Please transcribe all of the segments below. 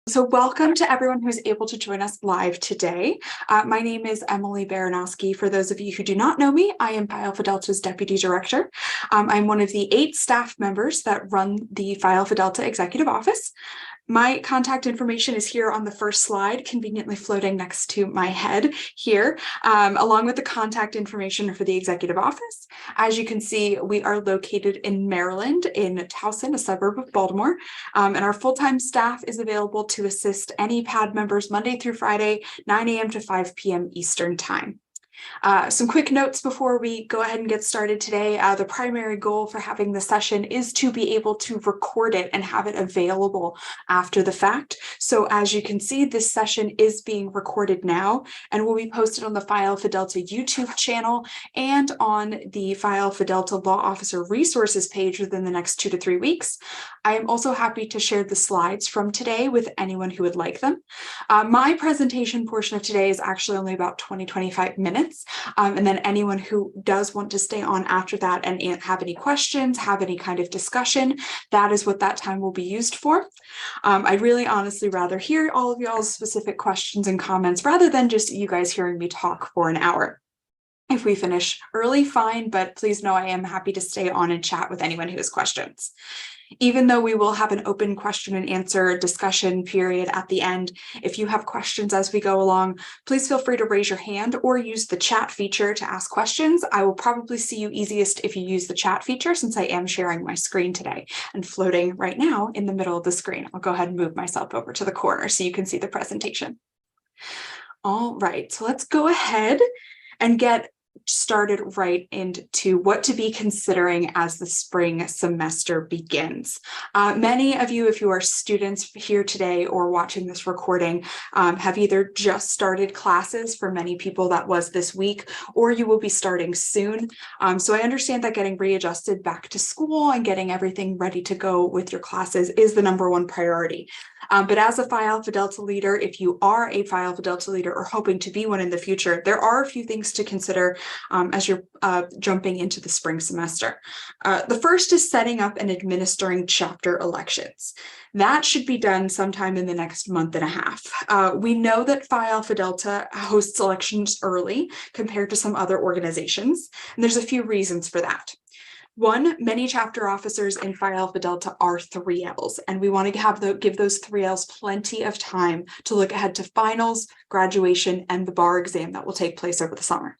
So welcome to everyone who's able to join us live today. My name is Emily Baranoski. For those of you who do not know me, I am Phi Alpha Delta's Deputy Director. I'm one of the 8 staff members that run the Phi Alpha Delta Executive Office. My contact information is here on the first slide, conveniently floating next to my head here, along with the contact information for the executive office. As you can see, we are located in Maryland, in Towson, a suburb of Baltimore, and our full-time staff is available to assist any PAD members Monday through Friday, 9 a.m. to 5 p.m. Eastern Time. Some quick notes before we go ahead and get started today. The primary goal for having the session is to be able to record it and have it available after the fact. So as you can see, this session is being recorded now and will be posted on the Phi Alpha Delta YouTube channel and on the Phi Alpha Delta Law Officer Resources page within the next 2 to 3 weeks. I am also happy to share the slides from today with anyone who would like them. My presentation portion of today is actually only about 20-25 minutes. And then anyone who does want to stay on after that and have any questions, have any kind of discussion, that is what that time will be used for. I'd really honestly rather hear all of y'all's specific questions and comments rather than just you guys hearing me talk for an hour. If we finish early, fine, but please know I am happy to stay on and chat with anyone who has questions. Even though we will have an open question and answer discussion period at the end, if you have questions as we go along, please feel free to raise your hand or use the chat feature to ask questions. I will probably see you easiest if you use the chat feature since I am sharing my screen today and floating right now in the middle of the screen. I'll go ahead and move myself over to the corner so you can see the presentation. All right, so let's go ahead and get started right into what to be considering as the spring semester begins. Many of you, if you are students here today or watching this recording, have either just started classes. For many people that was this week, or you will be starting soon. So I understand that getting readjusted back to school and getting everything ready to go with your classes is the #1 priority. But as a Phi Alpha Delta leader, if you are a Phi Alpha Delta leader or hoping to be one in the future, there are a few things to consider as you're jumping into the spring semester. The first is setting up and administering chapter elections. That should be done sometime in the next month and a half. We know that Phi Alpha Delta hosts elections early compared to some other organizations, and there's a few reasons for that. One, many chapter officers in Phi Alpha Delta are 3Ls, and we want to give those 3Ls plenty of time to look ahead to finals, graduation, and the bar exam that will take place over the summer.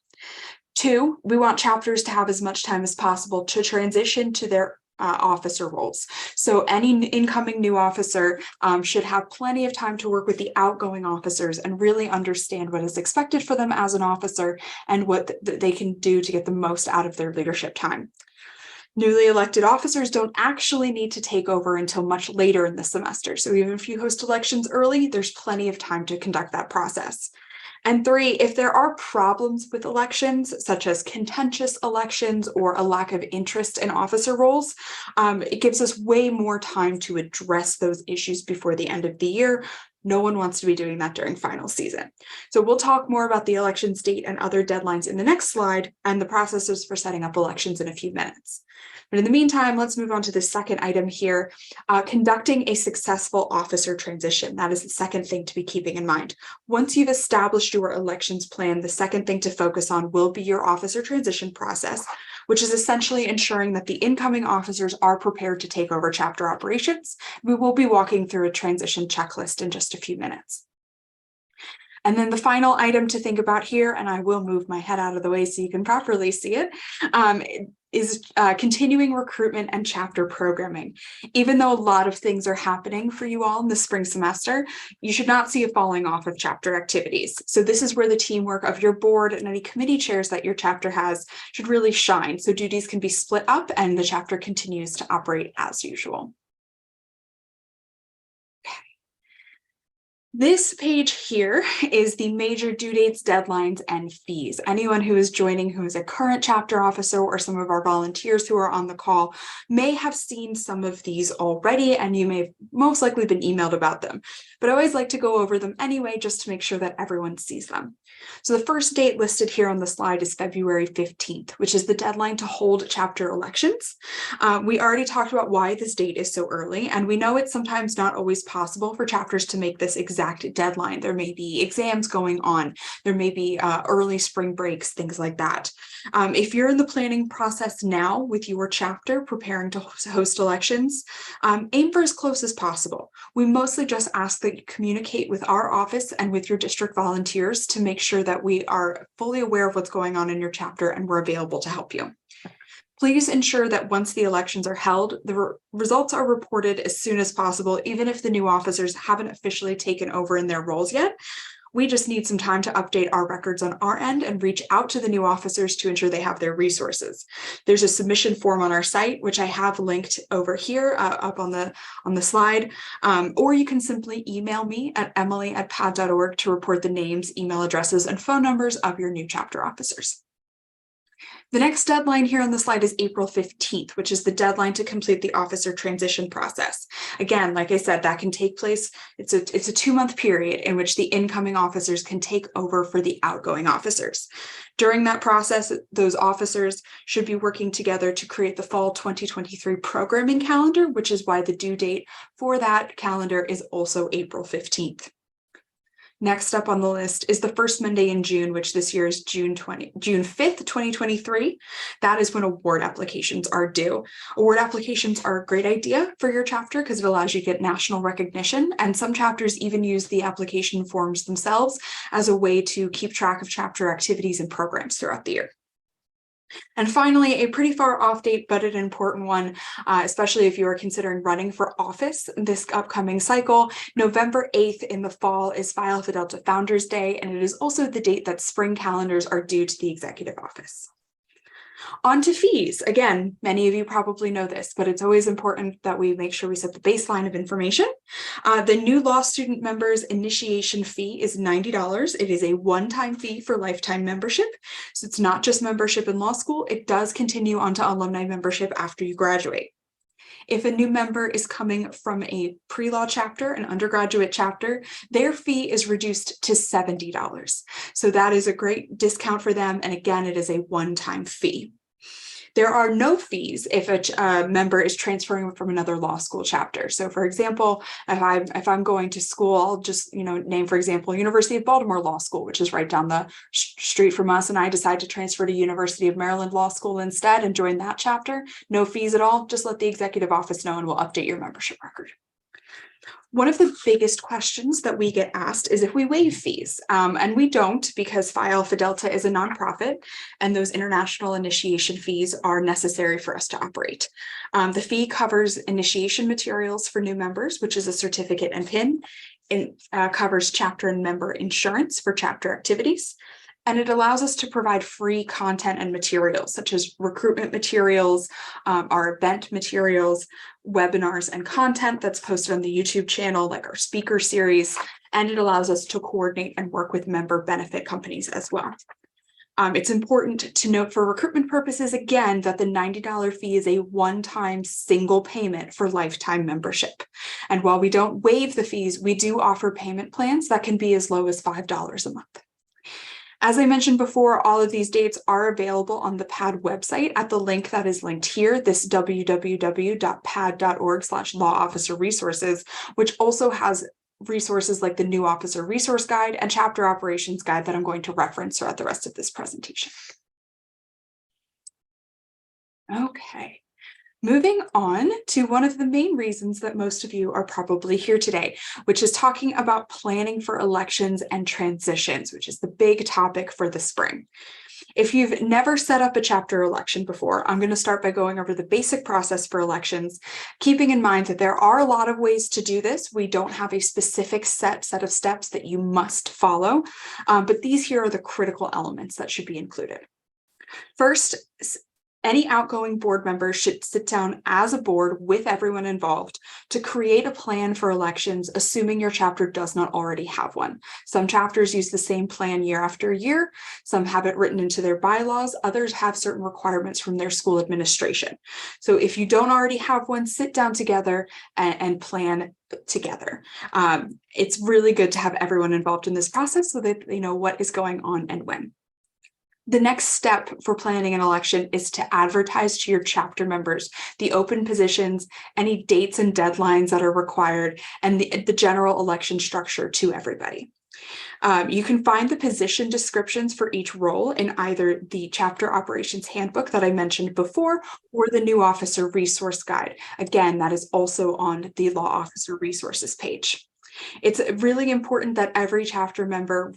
2, we want chapters to have as much time as possible to transition to their officer roles. So any incoming new officer should have plenty of time to work with the outgoing officers and really understand what is expected for them as an officer and what they can do to get the most out of their leadership time. Newly elected officers don't actually need to take over until much later in the semester. So even if you host elections early, there's plenty of time to conduct that process. And 3, if there are problems with elections, such as contentious elections or a lack of interest in officer roles, it gives us way more time to address those issues before the end of the year. No one wants to be doing that during final season. So we'll talk more about the elections date and other deadlines in the next slide and the processes for setting up elections in a few minutes. But in the meantime, let's move on to the second item here, conducting a successful officer transition. That is the second thing to be keeping in mind. Once you've established your elections plan, the second thing to focus on will be your officer transition process, which is essentially ensuring that the incoming officers are prepared to take over chapter operations. We will be walking through a transition checklist in just a few minutes. And then the final item to think about here, and I will move my head out of the way so you can properly see it, is continuing recruitment and chapter programming. Even though a lot of things are happening for you all in the spring semester, you should not see a falling off of chapter activities. So this is where the teamwork of your board and any committee chairs that your chapter has should really shine. So duties can be split up and the chapter continues to operate as usual. This page here is the major due dates, deadlines, and fees. Anyone who is joining who is a current chapter officer or some of our volunteers who are on the call may have seen some of these already, and you may have most likely been emailed about them. But I always like to go over them anyway, just to make sure that everyone sees them. So the first date listed here on the slide is February 15th, which is the deadline to hold chapter elections. We already talked about why this date is so early, and we know it's sometimes not always possible for chapters to make this exact deadline. There may be exams going on, there may be early spring breaks, things like that. If you're in the planning process now with your chapter preparing to host elections, aim for as close as possible. We mostly just ask that you communicate with our office and with your district volunteers to make sure that we are fully aware of what's going on in your chapter and we're available to help you. Please ensure that once the elections are held, the results are reported as soon as possible, even if the new officers haven't officially taken over in their roles yet. We just need some time to update our records on our end and reach out to the new officers to ensure they have their resources. There's a submission form on our site, which I have linked over here up on the slide, or you can simply email me at emily@pad.org to report the names, email addresses, and phone numbers of your new chapter officers. The next deadline here on the slide is April 15th, which is the deadline to complete the officer transition process. Again, like I said, that can take place. It's a 2-month period in which the incoming officers can take over for the outgoing officers. During that process, those officers should be working together to create the fall 2023 programming calendar, which is why the due date for that calendar is also April 15th. Next up on the list is the first Monday in June, which this year is June 5th, 2023. That is when award applications are due. Award applications are a great idea for your chapter because it allows you to get national recognition, and some chapters even use the application forms themselves as a way to keep track of chapter activities and programs throughout the year. And finally, a pretty far off date, but an important one, especially if you are considering running for office this upcoming cycle. November 8th in the fall is Phi Alpha Delta Founders Day, and it is also the date that spring calendars are due to the executive office. On to fees. Again, many of you probably know this, but it's always important that we make sure we set the baseline of information. The new law student members initiation fee is $90. It is a one-time fee for lifetime membership. So it's not just membership in law school. It does continue onto alumni membership after you graduate. If a new member is coming from a pre-law chapter, an undergraduate chapter, their fee is reduced to $70. So that is a great discount for them. And again, it is a one-time fee. There are no fees if a member is transferring from another law school chapter. So for example, if I'm going to school, I'll just name, for example, University of Baltimore Law School, which is right down the street from us, and I decide to transfer to University of Maryland Law School instead and join that chapter. No fees at all. Just let the executive office know and we'll update your membership record. One of the biggest questions that we get asked is if we waive fees, and we don't, because Phi Alpha Delta is a nonprofit and those international initiation fees are necessary for us to operate. The fee covers initiation materials for new members, which is a certificate and PIN. It covers chapter and member insurance for chapter activities. And it allows us to provide free content and materials such as recruitment materials, our event materials, webinars, and content that's posted on the YouTube channel, like our speaker series. And it allows us to coordinate and work with member benefit companies as well. It's important to note for recruitment purposes, again, that the $90 fee is a one-time single payment for lifetime membership. And while we don't waive the fees, we do offer payment plans that can be as low as $5 a month. As I mentioned before, all of these dates are available on the PAD website at the link that is linked here, this www.pad.org/law officer resources, which also has resources like the new officer resource guide and chapter operations guide that I'm going to reference throughout the rest of this presentation. Okay. Moving on to one of the main reasons that most of you are probably here today, which is talking about planning for elections and transitions, which is the big topic for the spring. If you've never set up a chapter election before, I'm going to start by going over the basic process for elections, keeping in mind that there are a lot of ways to do this. We don't have a specific set of steps that you must follow, but these here are the critical elements that should be included. First, Any outgoing board member should sit down as a board with everyone involved to create a plan for elections, assuming your chapter does not already have one. Some chapters use the same plan year after year. Some have it written into their bylaws. Others have certain requirements from their school administration. So if you don't already have one, sit down together and plan together. It's really good to have everyone involved in this process so that they know what is going on and when. The next step for planning an election is to advertise to your chapter members the open positions, any dates and deadlines that are required, and the general election structure to everybody. You can find the position descriptions for each role in either the chapter operations handbook that I mentioned before or the new officer resource guide. Again, that is also on the law officer resources page. It's really important that every chapter member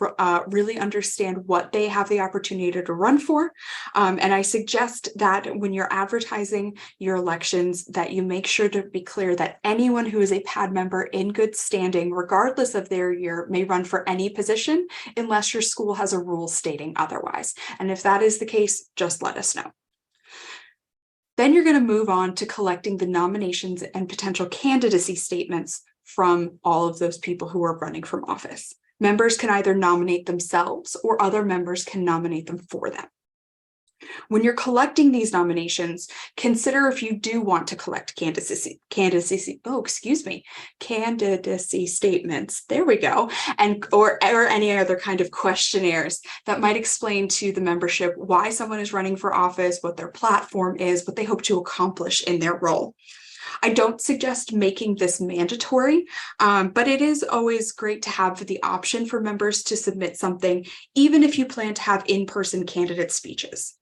really understand what they have the opportunity to run for. And I suggest that when you're advertising your elections, that you make sure to be clear that anyone who is a PAD member in good standing, regardless of their year, may run for any position unless your school has a rule stating otherwise. And if that is the case, just let us know. Then you're going to move on to collecting the nominations and potential candidacy statements from all of those people who are running from office. Members can either nominate themselves or other members can nominate them for them. When you're collecting these nominations, consider if you do want to collect candidacy statements, there we go, and or any other kind of questionnaires that might explain to the membership why someone is running for office, what their platform is, what they hope to accomplish in their role. I don't suggest making this mandatory, but it is always great to have the option for members to submit something, even if you plan to have in-person candidate speeches.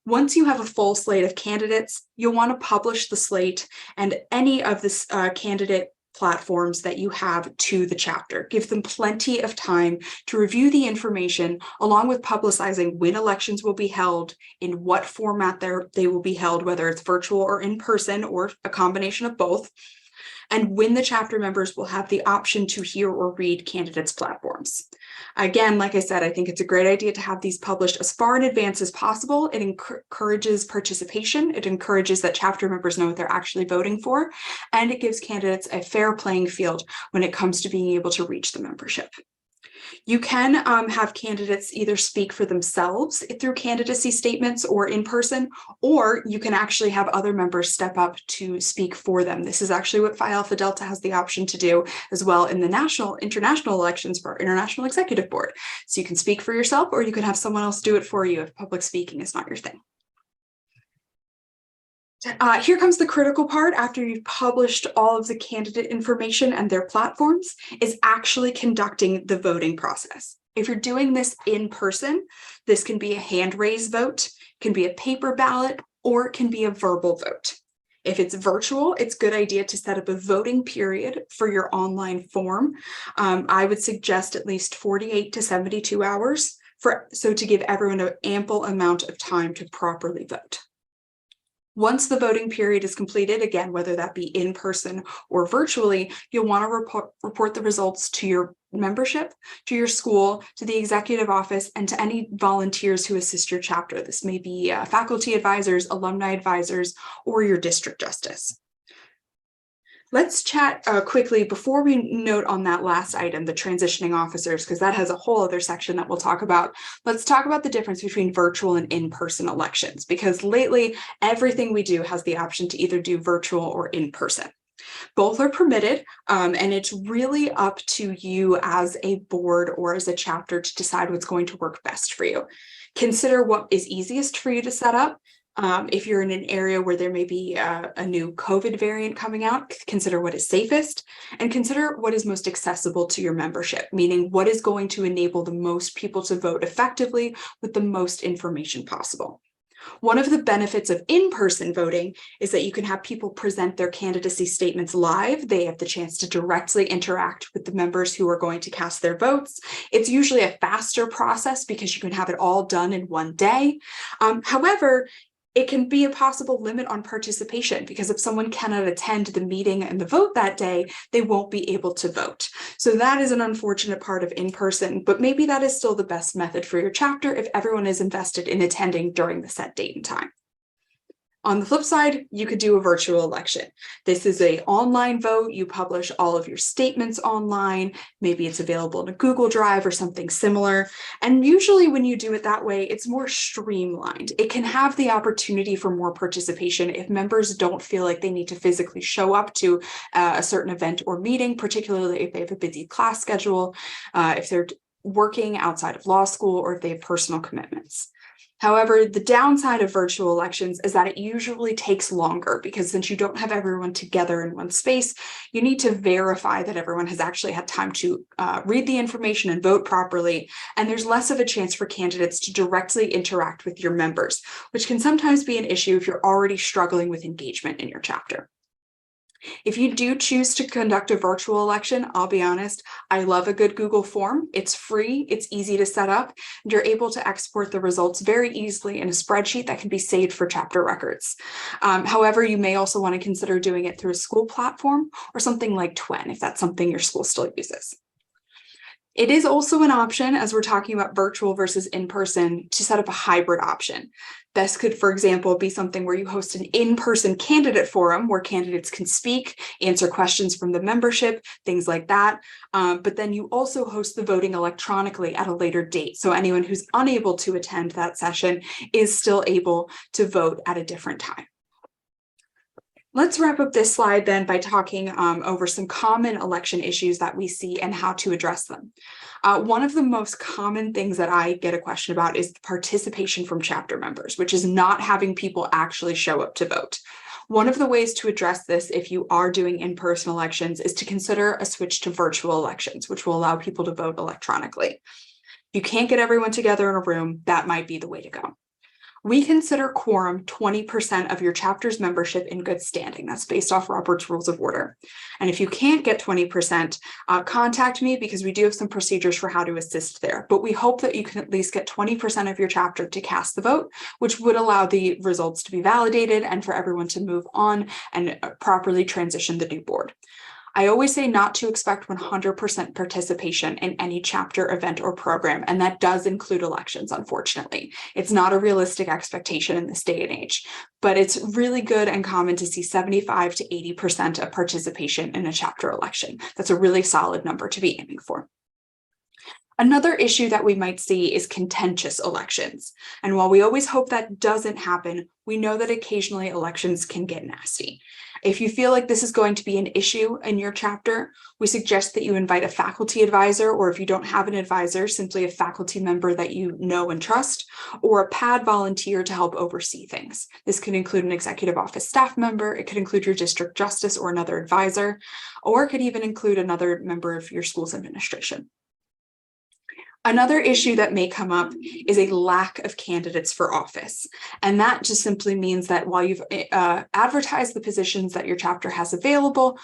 Once you have a full slate of candidates, you'll want to publish the slate and any of the candidate platforms that you have to the chapter. Give them plenty of time to review the information, along with publicizing when elections will be held, in what format they will be held, whether it's virtual or in person or a combination of both, and when the chapter members will have the option to hear or read candidates' platforms. Again, like I said, I think it's a great idea to have these published as far in advance as possible. It encourages participation. It encourages that chapter members know what they're actually voting for, and it gives candidates a fair playing field when it comes to being able to reach the membership. You can have candidates either speak for themselves through candidacy statements or in person, or you can actually have other members step up to speak for them. This is actually what Phi Alpha Delta has the option to do as well in the international elections for our International Executive Board. So you can speak for yourself, or you can have someone else do it for you if public speaking is not your thing. Here comes the critical part after you've published all of the candidate information and their platforms, is actually conducting the voting process. If you're doing this in person, this can be a hand raise vote, can be a paper ballot, or it can be a verbal vote. If it's virtual, it's a good idea to set up a voting period for your online form. I would suggest at least 48 to 72 hours to give everyone an ample amount of time to properly vote. Once the voting period is completed, again, whether that be in person or virtually, you'll want to report the results to your membership, to your school, to the executive office, and to any volunteers who assist your chapter. This may be faculty advisors, alumni advisors, or your district justice. Let's chat quickly before we note on that last item, the transitioning officers, because that has a whole other section that we'll talk about. Let's talk about the difference between virtual and in-person elections, because lately everything we do has the option to either do virtual or in person. Both are permitted, and it's really up to you as a board or as a chapter to decide what's going to work best for you. Consider what is easiest for you to set up. If you're in an area where there may be a new COVID variant coming out, consider what is safest, and consider what is most accessible to your membership, meaning what is going to enable the most people to vote effectively with the most information possible. One of the benefits of in-person voting is that you can have people present their candidacy statements live. They have the chance to directly interact with the members who are going to cast their votes. It's usually a faster process because you can have it all done in one day. However, it can be a possible limit on participation, because if someone cannot attend the meeting and the vote that day, they won't be able to vote. So that is an unfortunate part of in-person, but maybe that is still the best method for your chapter if everyone is invested in attending during the set date and time. On the flip side, you could do a virtual election. This is an online vote. You publish all of your statements online. Maybe it's available in a Google Drive or something similar. And usually when you do it that way, it's more streamlined. It can have the opportunity for more participation if members don't feel like they need to physically show up to a certain event or meeting, particularly if they have a busy class schedule, if they're working outside of law school, or if they have personal commitments. However, the downside of virtual elections is that it usually takes longer because since you don't have everyone together in one space, you need to verify that everyone has actually had time to read the information and vote properly. And there's less of a chance for candidates to directly interact with your members, which can sometimes be an issue if you're already struggling with engagement in your chapter. If you do choose to conduct a virtual election, I'll be honest, I love a good Google form. It's free, it's easy to set up, and you're able to export the results very easily in a spreadsheet that can be saved for chapter records. However, you may also want to consider doing it through a school platform or something like Twen, if that's something your school still uses. It is also an option, as we're talking about virtual versus in-person, to set up a hybrid option. This could, for example, be something where you host an in-person candidate forum where candidates can speak, answer questions from the membership, things like that. But then you also host the voting electronically at a later date. So anyone who's unable to attend that session is still able to vote at a different time. Let's wrap up this slide then by talking over some common election issues that we see and how to address them. One of the most common things that I get a question about is participation from chapter members, which is not having people actually show up to vote. One of the ways to address this if you are doing in-person elections is to consider a switch to virtual elections, which will allow people to vote electronically. If you can't get everyone together in a room, that might be the way to go. We consider quorum 20% of your chapter's membership in good standing. That's based off Robert's Rules of Order. And if you can't get 20%, contact me because we do have some procedures for how to assist there. But we hope that you can at least get 20% of your chapter to cast the vote, which would allow the results to be validated and for everyone to move on and properly transition the new board. I always say not to expect 100% participation in any chapter, event, or program, and that does include elections, unfortunately. It's not a realistic expectation in this day and age, but it's really good and common to see 75 to 80% of participation in a chapter election. That's a really solid number to be aiming for. Another issue that we might see is contentious elections. And while we always hope that doesn't happen, we know that occasionally elections can get nasty. If you feel like this is going to be an issue in your chapter, we suggest that you invite a faculty advisor, or if you don't have an advisor, simply a faculty member that you know and trust, or a PAD volunteer to help oversee things. This could include an executive office staff member, it could include your district justice or another advisor, or it could even include another member of your school's administration. Another issue that may come up is a lack of candidates for office. And that just simply means that while you've advertised the positions that your chapter has available,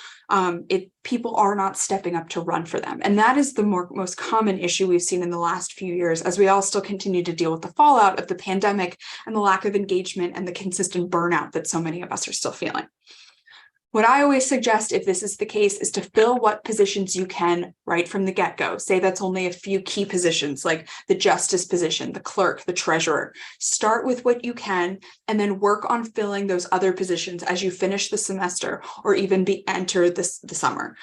people are not stepping up to run for them. And that is the most common issue we've seen in the last few years, as we all still continue to deal with the fallout of the pandemic and the lack of engagement and the consistent burnout that so many of us are still feeling. What I always suggest, if this is the case, is to fill what positions you can right from the get-go. Say that's only a few key positions like the justice position, the clerk, the treasurer. Start with what you can and then work on filling those other positions as you finish the semester or even enter the summer.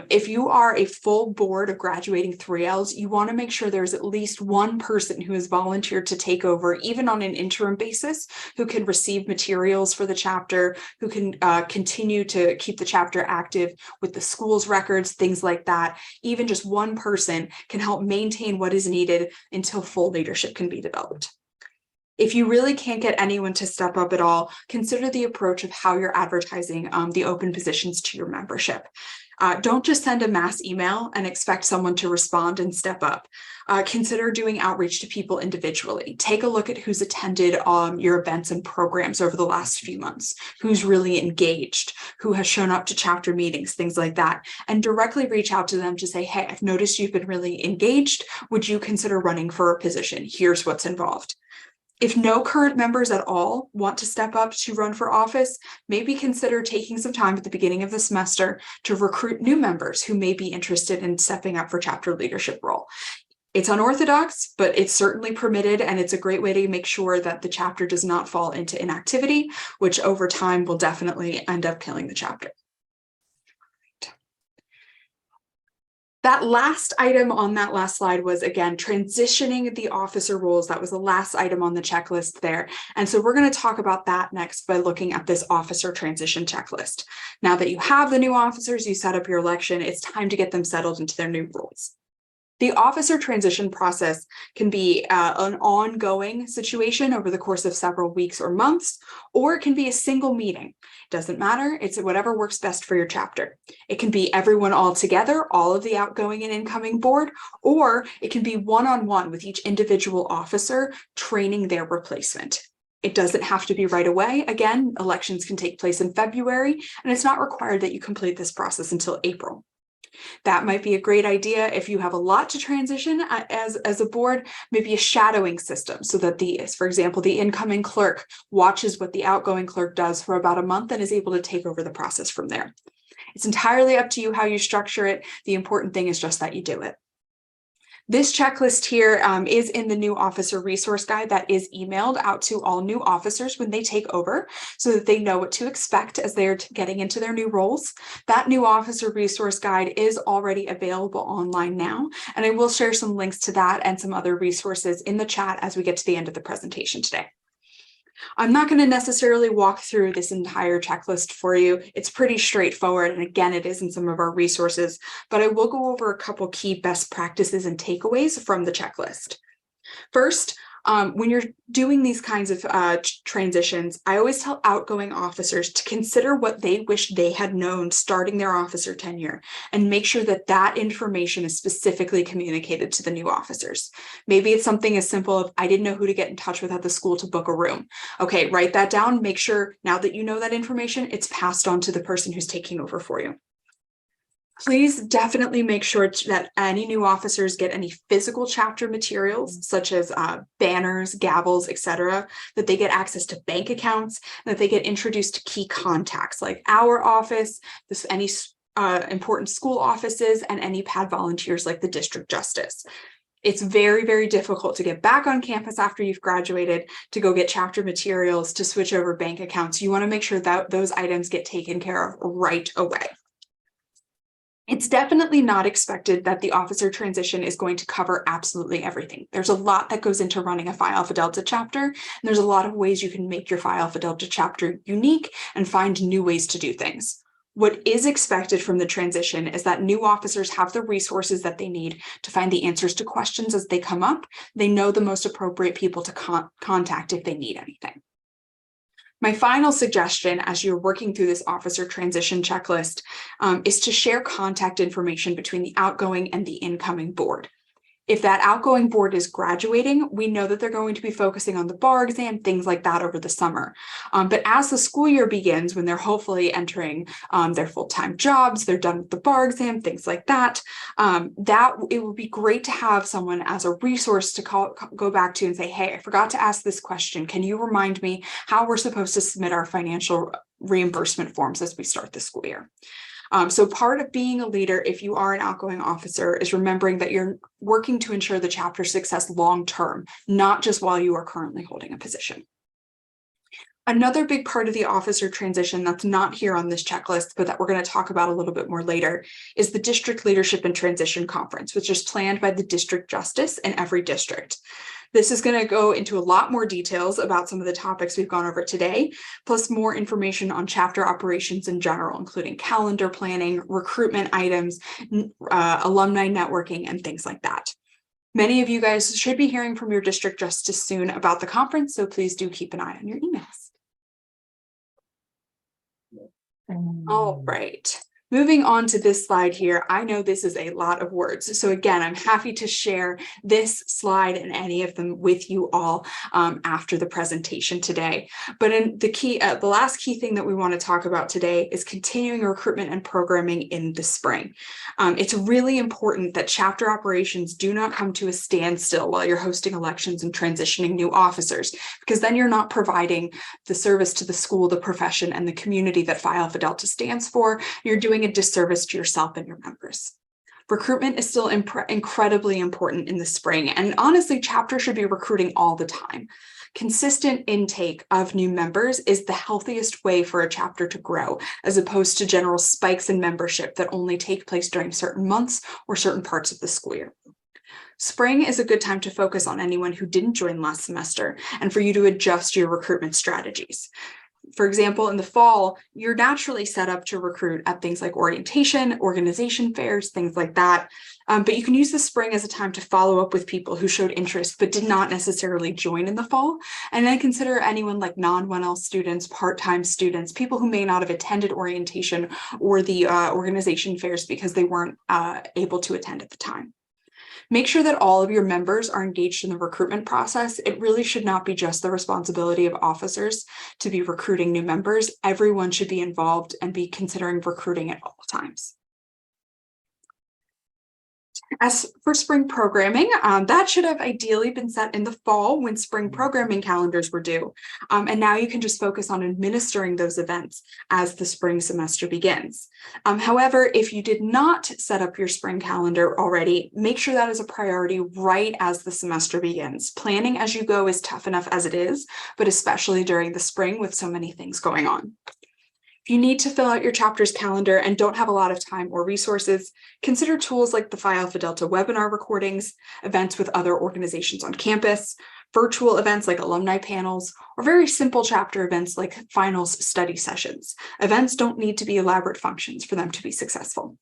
If you are a full board of graduating 3Ls, you want to make sure there's at least one person who has volunteered to take over, even on an interim basis, who can receive materials for the chapter, who can continue to keep the chapter active with the school's records, things like that. Even just one person can help maintain what is needed until full leadership can be developed. If you really can't get anyone to step up at all, consider the approach of how you're advertising the open positions to your membership. Don't just send a mass email and expect someone to respond and step up. Consider doing outreach to people individually. Take a look at who's attended your events and programs over the last few months, who's really engaged, who has shown up to chapter meetings, things like that, and directly reach out to them to say, hey, I've noticed you've been really engaged. Would you consider running for a position? Here's what's involved. If no current members at all want to step up to run for office, maybe consider taking some time at the beginning of the semester to recruit new members who may be interested in stepping up for chapter leadership role. It's unorthodox, but it's certainly permitted, and it's a great way to make sure that the chapter does not fall into inactivity, which over time will definitely end up killing the chapter. That last item on that last slide was, again, transitioning the officer roles. That was the last item on the checklist there. And so we're going to talk about that next by looking at this officer transition checklist. Now that you have the new officers, you set up your election, it's time to get them settled into their new roles. The officer transition process can be an ongoing situation over the course of several weeks or months, or it can be a single meeting. It doesn't matter. It's whatever works best for your chapter. It can be everyone all together, all of the outgoing and incoming board, or it can be one-on-one with each individual officer training their replacement. It doesn't have to be right away. Again, elections can take place in February, and it's not required that you complete this process until April. That might be a great idea if you have a lot to transition as a board, maybe a shadowing system so that for example, the incoming clerk watches what the outgoing clerk does for about a month and is able to take over the process from there. It's entirely up to you how you structure it. The important thing is just that you do it. This checklist here is in the new officer resource guide that is emailed out to all new officers when they take over so that they know what to expect as they're getting into their new roles. That new officer resource guide is already available online now, and I will share some links to that and some other resources in the chat as we get to the end of the presentation today. I'm not going to necessarily walk through this entire checklist for you. It's pretty straightforward. And again, it is in some of our resources, but I will go over a couple key best practices and takeaways from the checklist. First, when you're doing these kinds of transitions, I always tell outgoing officers to consider what they wish they had known starting their officer tenure and make sure that that information is specifically communicated to the new officers. Maybe it's something as simple as, I didn't know who to get in touch with at the school to book a room. Okay, write that down. Make sure now that you know that information, it's passed on to the person who's taking over for you. Please definitely make sure that any new officers get any physical chapter materials, such as banners, gavels, etc., that they get access to bank accounts, and that they get introduced to key contacts like our office, any important school offices, and any PAD volunteers like the district justice. It's very, very difficult to get back on campus after you've graduated, to go get chapter materials, to switch over bank accounts. You want to make sure that those items get taken care of right away. It's definitely not expected that the officer transition is going to cover absolutely everything. There's a lot that goes into running a Phi Alpha Delta chapter, and there's a lot of ways you can make your Phi Alpha Delta chapter unique and find new ways to do things. What is expected from the transition is that new officers have the resources that they need to find the answers to questions as they come up. They know the most appropriate people to contact if they need anything. My final suggestion as you're working through this officer transition checklist is to share contact information between the outgoing and the incoming board. If that outgoing board is graduating, we know that they're going to be focusing on the bar exam, things like that over the summer. But as the school year begins, when they're hopefully entering their full-time jobs, they're done with the bar exam, things like that, it would be great to have someone as a resource to go back to and say, hey, I forgot to ask this question. Can you remind me how we're supposed to submit our financial reimbursement forms as we start the school year? So part of being a leader, if you are an outgoing officer, is remembering that you're working to ensure the chapter's success long-term, not just while you are currently holding a position. Another big part of the officer transition that's not here on this checklist, but that we're going to talk about a little bit more later, is the District Leadership and Transition Conference, which is planned by the District Justice in every district. This is going to go into a lot more details about some of the topics we've gone over today, plus more information on chapter operations in general, including calendar planning, recruitment items, alumni networking, and things like that. Many of you guys should be hearing from your district justice soon about the conference, so please do keep an eye on your emails. All right. Moving on to this slide here, I know this is a lot of words. So again, I'm happy to share this slide and any of them with you all after the presentation today. But in the last key thing that we want to talk about today is continuing recruitment and programming in the spring. It's really important that chapter operations do not come to a standstill while you're hosting elections and transitioning new officers, because then you're not providing the service to the school, the profession, and the community that Phi Alpha Delta stands for. You're doing a disservice to yourself and your members. Recruitment is still incredibly important in the spring, and honestly, chapters should be recruiting all the time. Consistent intake of new members is the healthiest way for a chapter to grow, as opposed to general spikes in membership that only take place during certain months or certain parts of the school year. Spring is a good time to focus on anyone who didn't join last semester and for you to adjust your recruitment strategies. For example, in the fall, you're naturally set up to recruit at things like orientation, organization fairs, things like that. But you can use the spring as a time to follow up with people who showed interest but did not necessarily join in the fall. And then consider anyone like non-1L students, part-time students, people who may not have attended orientation or the organization fairs because they weren't able to attend at the time. Make sure that all of your members are engaged in the recruitment process. It really should not be just the responsibility of officers to be recruiting new members. Everyone should be involved and be considering recruiting at all times. As for spring programming, that should have ideally been set in the fall when spring programming calendars were due. And now you can just focus on administering those events as the spring semester begins. However, if you did not set up your spring calendar already, make sure that is a priority right as the semester begins. Planning as you go is tough enough as it is, but especially during the spring with so many things going on. If you need to fill out your chapter's calendar and don't have a lot of time or resources, consider tools like the Phi Alpha Delta webinar recordings, events with other organizations on campus, virtual events like alumni panels, or very simple chapter events like finals study sessions. Events don't need to be elaborate functions for them to be successful.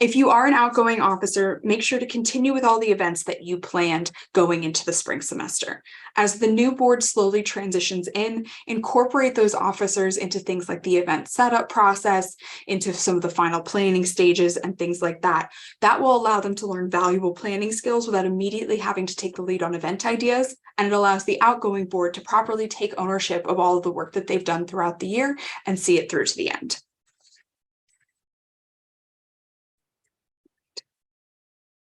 If you are an outgoing officer, make sure to continue with all the events that you planned going into the spring semester. As the new board slowly transitions in, incorporate those officers into things like the event setup process, into some of the final planning stages and things like that. That will allow them to learn valuable planning skills without immediately having to take the lead on event ideas. And it allows the outgoing board to properly take ownership of all of the work that they've done throughout the year and see it through to the end.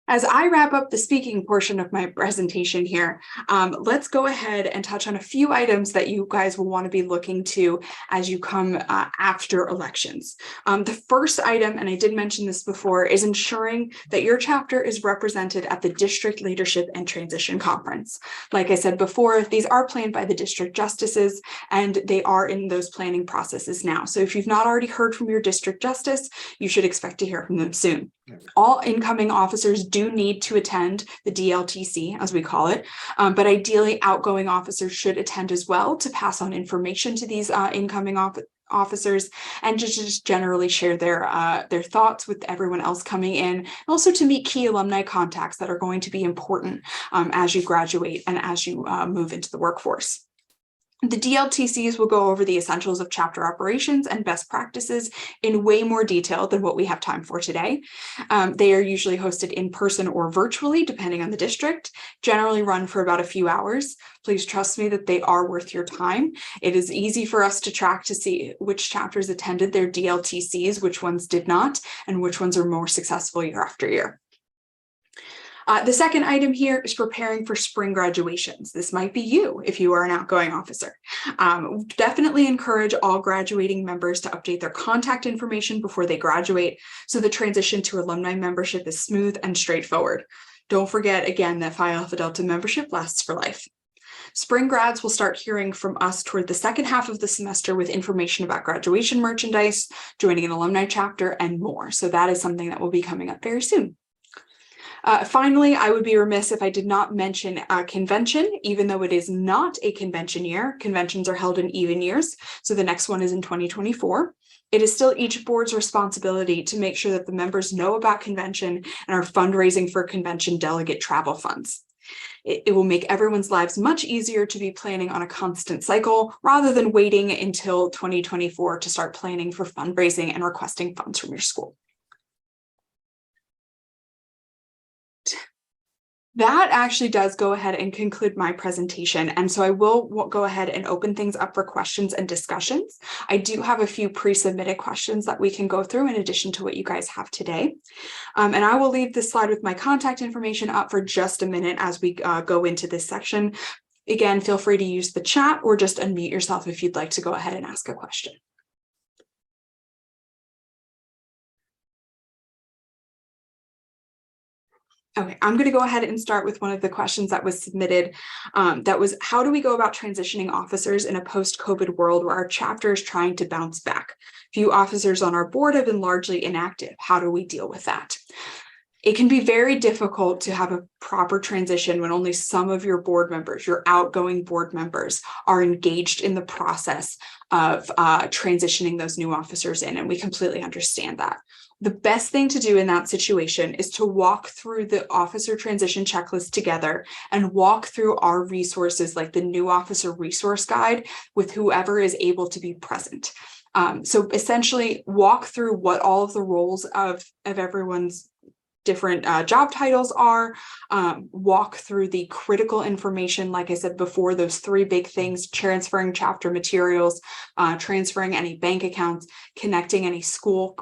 As I wrap up the speaking portion of my presentation here, let's go ahead and touch on a few items that you guys will want to be looking to as you come after elections. The first item, and I did mention this before, is ensuring that your chapter is represented at the District Leadership and Transition Conference. Like I said before, these are planned by the district justices, and they are in those planning processes now. So if you've not already heard from your district justice, you should expect to hear from them soon. All incoming officers do need to attend the DLTC, as we call it, but ideally outgoing officers should attend as well to pass on information to these incoming officers and just generally share their thoughts with everyone else coming in, and also to meet key alumni contacts that are going to be important as you graduate and as you move into the workforce. The DLTCs will go over the essentials of chapter operations and best practices in way more detail than what we have time for today. They are usually hosted in person or virtually, depending on the district, generally run for about a few hours. Please trust me that they are worth your time. It is easy for us to track to see which chapters attended their DLTCs, which ones did not, and which ones are more successful year after year. The second item here is preparing for spring graduations. This might be you if you are an outgoing officer. Definitely encourage all graduating members to update their contact information before they graduate, so the transition to alumni membership is smooth and straightforward. Don't forget, again, that Phi Alpha Delta membership lasts for life. Spring grads will start hearing from us toward the second half of the semester with information about graduation merchandise, joining an alumni chapter, and more. So that is something that will be coming up very soon. Finally, I would be remiss if I did not mention a convention, even though it is not a convention year. Conventions are held in even years, so the next one is in 2024. It is still each board's responsibility to make sure that the members know about convention and are fundraising for convention delegate travel funds. It will make everyone's lives much easier to be planning on a constant cycle rather than waiting until 2024 to start planning for fundraising and requesting funds from your school. That actually does go ahead and conclude my presentation. And so I will go ahead and open things up for questions and discussions. I do have a few pre-submitted questions that we can go through in addition to what you guys have today. And I will leave this slide with my contact information up for just a minute as we go into this section. Again, feel free to use the chat or just unmute yourself if you'd like to go ahead and ask a question. Okay, I'm going to go ahead and start with one of the questions that was submitted. That was, how do we go about transitioning officers in a post-COVID world where our chapter is trying to bounce back? Few officers on our board have been largely inactive. How do we deal with that? It can be very difficult to have a proper transition when only some of your board members, your outgoing board members, are engaged in the process of transitioning those new officers in, and we completely understand that. The best thing to do in that situation is to walk through the officer transition checklist together and walk through our resources like the new officer resource guide with whoever is able to be present. So essentially walk through what all of the roles of everyone's different job titles are, walk through the critical information, like I said before, those three big things: transferring chapter materials, transferring any bank accounts, connecting any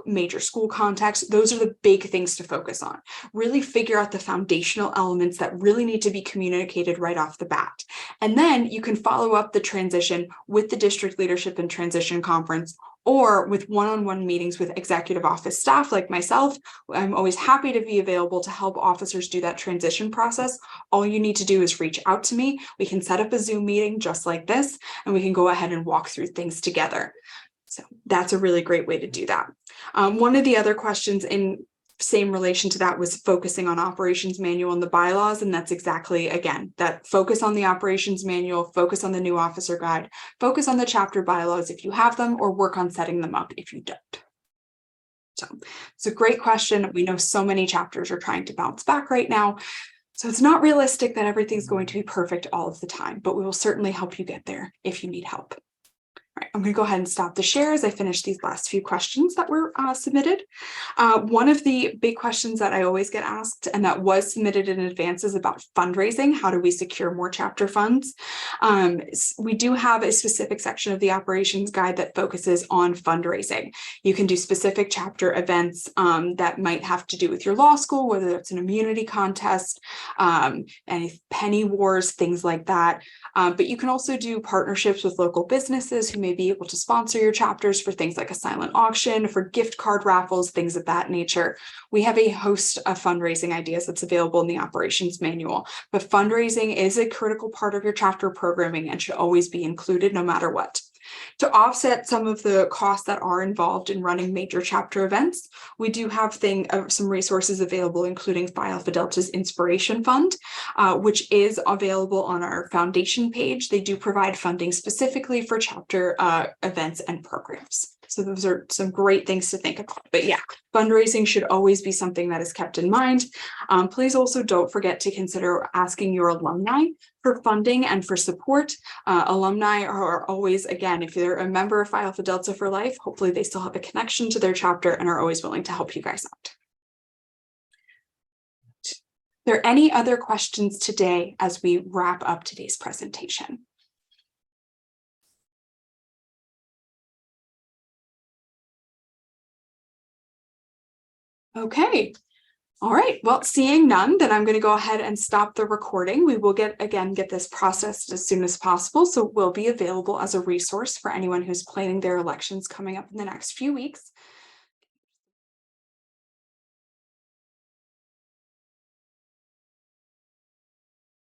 major school contacts. Those are the big things to focus on. Really figure out the foundational elements that really need to be communicated right off the bat. And then you can follow up the transition with the district leadership and transition conference, or with one-on-one meetings with executive office staff like myself. I'm always happy to be available to help officers do that transition process. All you need to do is reach out to me. We can set up a Zoom meeting just like this, and we can go ahead and walk through things together. So that's a really great way to do that. One of the other questions in same relation to that was focusing on operations manual and the bylaws. And that's exactly, again, that focus on the operations manual, focus on the new officer guide, focus on the chapter bylaws if you have them, or work on setting them up if you don't. So it's a great question. We know so many chapters are trying to bounce back right now. So it's not realistic that everything's going to be perfect all of the time, but we will certainly help you get there if you need help. All right, I'm going to go ahead and stop the share as I finish these last few questions that were submitted. One of the big questions that I always get asked, and that was submitted in advance, is about fundraising. How do we secure more chapter funds? We do have a specific section of the operations guide that focuses on fundraising. You can do specific chapter events that might have to do with your law school, whether it's an immunity contest, any penny wars, things like that. But you can also do partnerships with local businesses who may be able to sponsor your chapters for things like a silent auction, for gift card raffles, things of that nature. We have a host of fundraising ideas that's available in the operations manual, but fundraising is a critical part of your chapter programming and should always be included no matter what. To offset some of the costs that are involved in running major chapter events, we do have some resources available, including Phi Alpha Delta's Inspiration Fund, which is available on our foundation page. They do provide funding specifically for chapter events and programs. So those are some great things to think about. But yeah, fundraising should always be something that is kept in mind. Please also don't forget to consider asking your alumni for funding and for support. Alumni are always, again, if you're a member of Phi Alpha Delta for life, hopefully they still have a connection to their chapter and are always willing to help you guys out. Are there any other questions today as we wrap up today's presentation? Okay. All right, well, seeing none, then I'm going to go ahead and stop the recording. We will get this processed as soon as possible, so it will be available as a resource for anyone who's planning their elections coming up in the next few weeks.